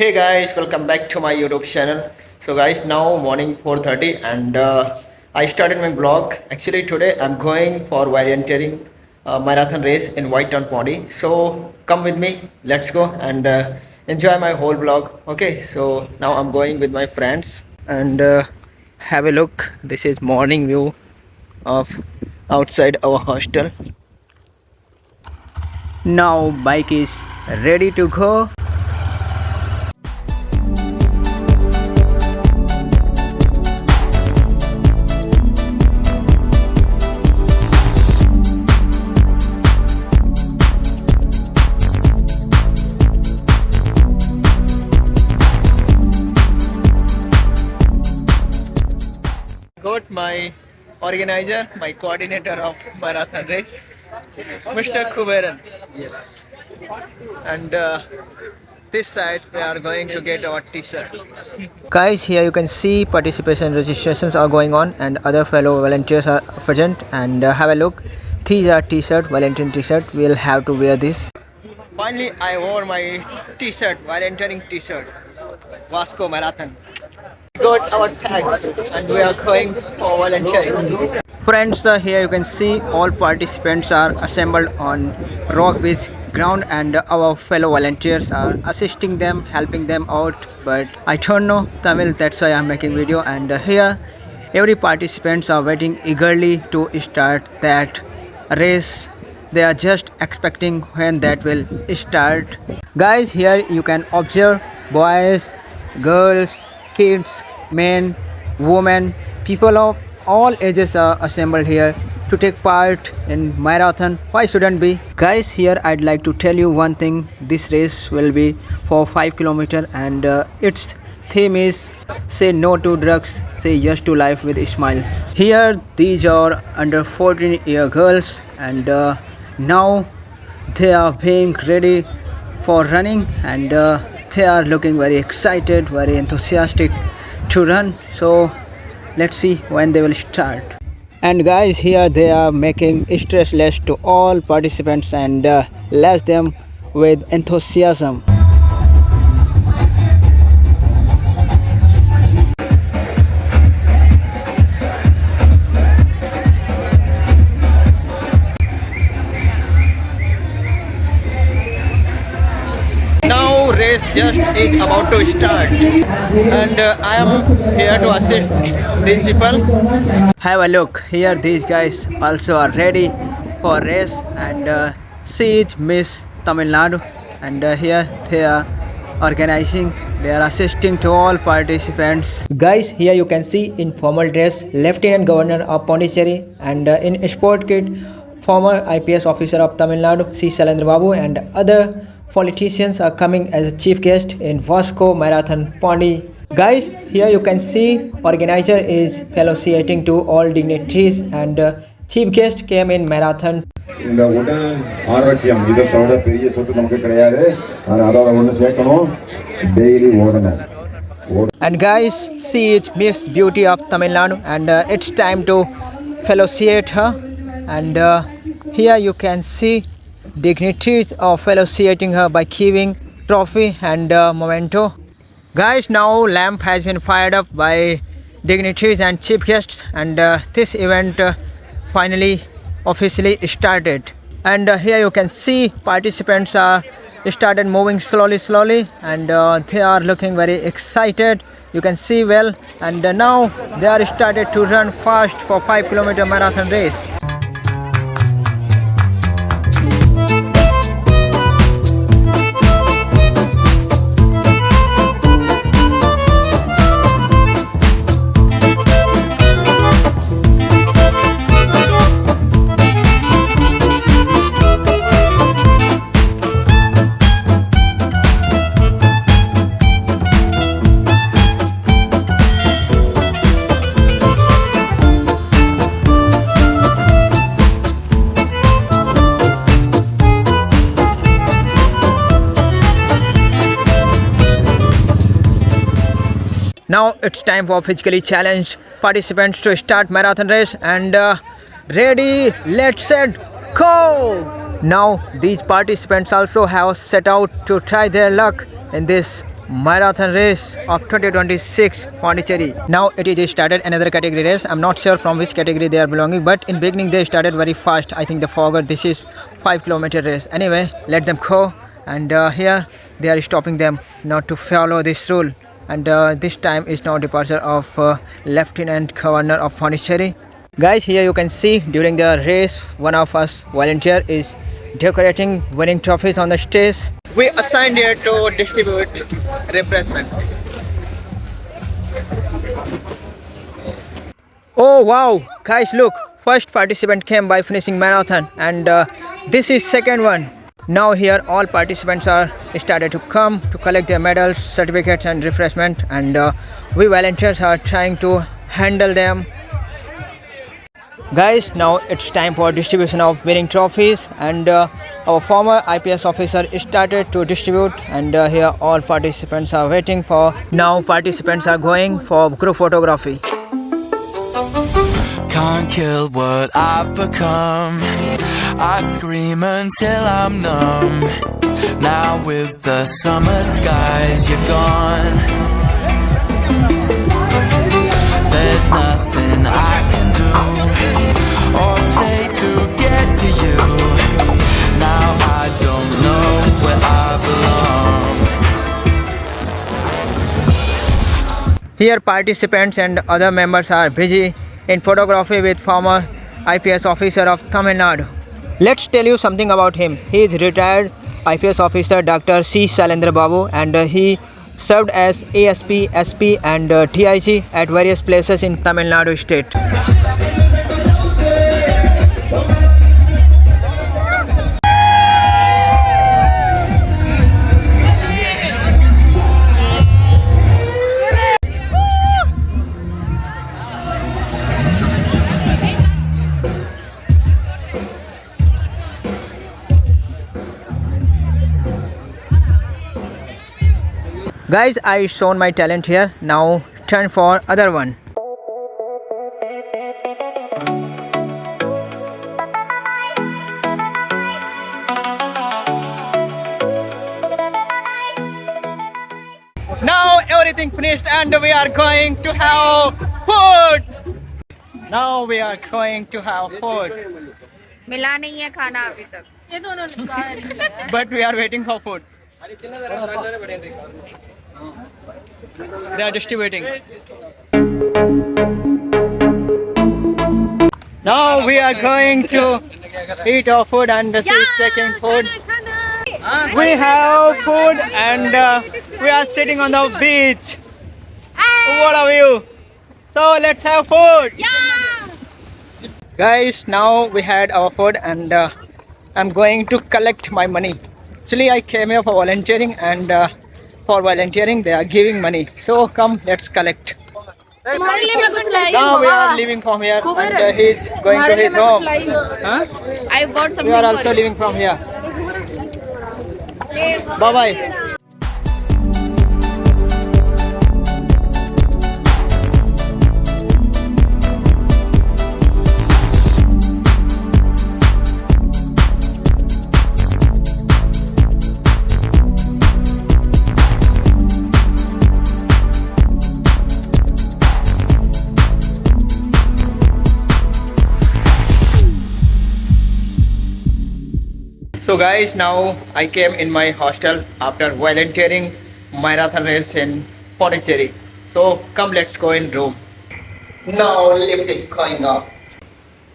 Hey guys, welcome back to my YouTube channel. So guys, now morning 4:30 and I started my vlog. Actually today I'm going for volunteering marathon race in White Town Pondy. So come with me, let's go and enjoy my whole vlog. Okay, so now I'm going with my friends and have a look. This is morning view of outside our hostel. Now bike is ready to go. Got my organizer, my coordinator of marathon race, Mr. Kuberan. Yes. And this side we are going to get our t-shirt. Guys, here you can see participation registrations are going on and other fellow volunteers are present and have a look. These are t-shirt, volunteering t-shirt. We'll have to wear this. Finally, I wore my t-shirt, volunteering t-shirt, Vasco Marathon. Got our tags and we are going for volunteering. Friends, here you can see all participants are assembled on rock beach ground and our fellow volunteers are assisting them, helping them out, but I don't know Tamil, that's why I'm making video. And here every participants are waiting eagerly to start that race. They are just expecting when that will start. Guys, here you can observe boys, girls, kids, men, women, people of all ages are assembled here to take part in marathon. Why shouldn't be? Guys, here I'd like to tell you one thing. This race will be for 5 kilometers and its theme is say no to drugs, say yes to life with smiles. Here these are under 14-year girls and now they are being ready for running and they are looking very excited, very enthusiastic to run. So let's see when they will start. And guys, here they are making stress less to all participants and less them with enthusiasm. Now race just is about to start and I am here to assist these people. Have a look, here these guys also are ready for race and she is Miss Tamil Nadu and here they are organizing, they are assisting to all participants. Guys, here you can see in formal dress Lieutenant Governor of Pondicherry and in sport kit former IPS officer of Tamil Nadu C. Sailendra Babu and other politicians are coming as a chief guest in Vasco Marathon Pondy. Guys, here you can see organizer is fellowshiating to all dignitaries and chief guest came in marathon. இந்த உடல் ஆரோக்கியம் இதை தவிர பெரிய சொத்து நமக்கு கிடையாது. அதோட ஒன்று சேர்க்கணும், டெய்லி ஓடணும். And guys, see it's Miss Beauty of Tamil Nadu and it's time to fellowshiate her and here you can see dignitaries are fellowshiating her by giving trophy and memento. Guys, now lamp has been fired up by dignitaries and chief guests and this event finally officially started. And here you can see participants are started moving slowly and they are looking very excited. You can see well and now they are started to run fast for 5-kilometer marathon race. Now it's time for physically challenged participants to start marathon race and ready, let's set, go! Now these participants also have set out to try their luck in this marathon race of 2026 Pondicherry. Now it is started another category race. I'm not sure from which category they are belonging, but in beginning they started very fast. I think they forgot this is 5 kilometer race. Anyway, let them go. And here they are stopping them not to follow this rule. And this time is now departure of Lieutenant Governor of Pondicherry. Guys, here you can see during the race, one of us volunteer is decorating winning trophies on the stage. We assigned here to distribute refreshment. Oh wow, guys, look! First participant came by finishing marathon, and this is second one. Now here all participants are started to come to collect their medals, certificates, and refreshment, and we volunteers are trying to handle them. Guys, now it's time for distribution of winning trophies, and our former IPS officer started to distribute, and here all participants are waiting for. Now participants are going for group photography. Can't kill what I've become. I scream until I'm numb. Now with the summer skies, you're gone. There's nothing I can do or say to get to you. Now I don't know where I belong. Here participants and other members are busy in photography with former IPS officer of Tamil Nadu. Let's tell you something about him. He is retired IPS officer Dr. C. Sailendra Babu, and he served as ASP, SP and TIG at various places in Tamil Nadu state. Guys, I shown my talent here. Now turn for other one. Now everything finished and we are going to have food. Now we are going to have food. मिला नहीं है खाना अभी तक But we are waiting for food. They are distributing. Now we are going to eat our food, and this is taking food. We have food and we are sitting on the beach. What are you? So let's have food. Guys, now we had our food, and I'm going to collect my money. Actually, I came here for volunteering, and for volunteering they are giving money. So come, let's collect. Now we are leaving from here, and he's going to his home. Huh? I bought something. We are also leaving from here. Bye bye. So guys, now I came in my hostel after volunteering marathon race in Pondicherry. So come, let's go in room. Now lift is going up.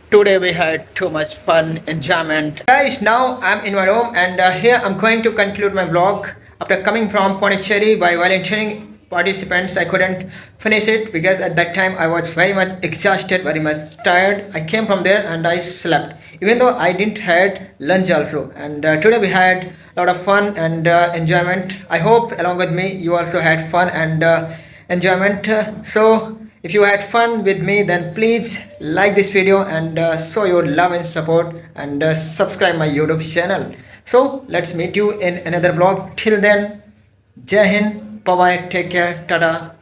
Today we had too much fun, enjoyment. Guys, now I'm in my room, and here I'm going to conclude my vlog. After coming from Pondicherry by volunteering participants, I couldn't finish it because at that time I was very much exhausted, very much tired. I came from there and I slept, even though I didn't had lunch also. And today we had a lot of fun and enjoyment. I hope along with me you also had fun and enjoyment. So if you had fun with me, then please like this video and show your love and support, and subscribe my YouTube channel. So let's meet you in another vlog. Till then, Jai Hind. Bye bye, take care, tada.